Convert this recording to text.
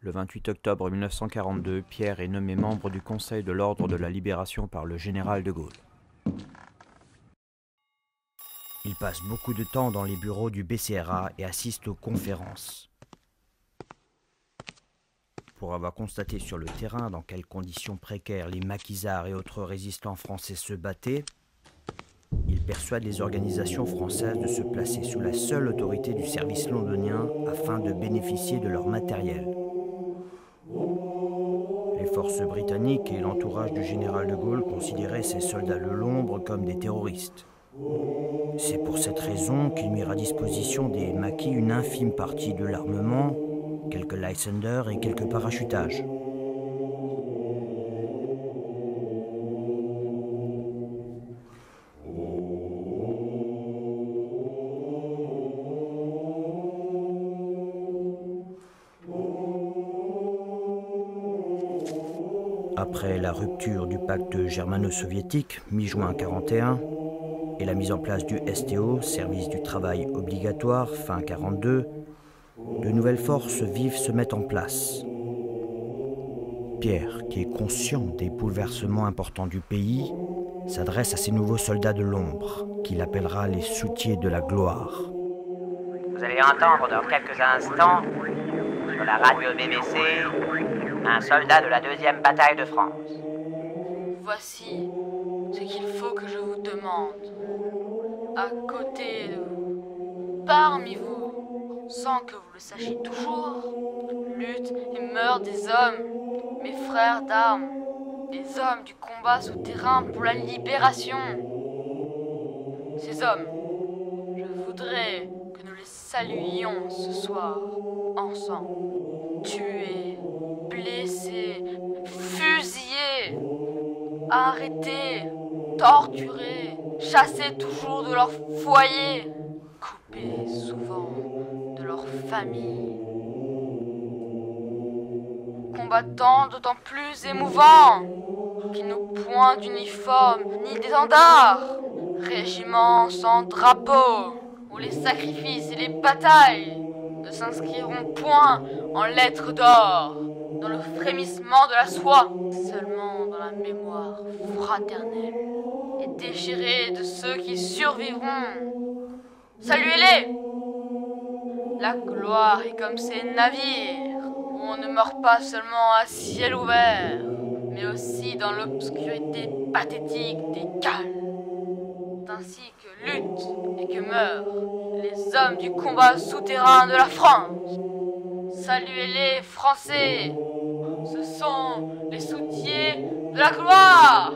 Le 28 octobre 1942, Pierre est nommé membre du Conseil de l'Ordre de la Libération par le général de Gaulle. Il passe beaucoup de temps dans les bureaux du BCRA et assiste aux conférences. Pour avoir constaté sur le terrain dans quelles conditions précaires les maquisards et autres résistants français se battaient, il persuade les organisations françaises de se placer sous la seule autorité du service londonien afin de bénéficier de leur matériel. Les forces britanniques et l'entourage du général de Gaulle considéraient ces soldats de l'ombre comme des terroristes. C'est pour cette raison qu'ils mirent à disposition des maquis une infime partie de l'armement, quelques Lysander et quelques parachutages. Après la rupture du pacte germano-soviétique, mi-juin 1941, et la mise en place du STO, service du travail obligatoire, fin 1942, de nouvelles forces vives se mettent en place. Pierre, qui est conscient des bouleversements importants du pays, s'adresse à ces nouveaux soldats de l'ombre, qu'il appellera les soutiers de la gloire. Vous allez entendre dans quelques instants, sur la radio BBC, un soldat de la 2e bataille de France. Voici ce qu'il faut que je vous demande. À côté de vous, parmi vous, sans que vous le sachiez toujours, lutte et meurent des hommes, mes frères d'armes, des hommes du combat souterrain pour la libération. Ces hommes, je voudrais que nous les saluions ce soir, ensemble, tués, blessés, fusillés, arrêtés, torturés, chassés toujours de leur foyer, coupés souvent de leur famille. Combattants d'autant plus émouvants qu'ils n'ont point d'uniforme ni d'étendard, régiments sans drapeau, où les sacrifices et les batailles ne s'inscriront point en lettres d'or, dans le frémissement de la soie, seulement dans la mémoire fraternelle et déchirée de ceux qui survivront. Saluez-les! La gloire est comme ces navires, où on ne meurt pas seulement à ciel ouvert, mais aussi dans l'obscurité pathétique des cales. Ainsi que luttent et que meurent les hommes du combat souterrain de la France. Saluez-les, Français! Ce sont les soutiers de la gloire!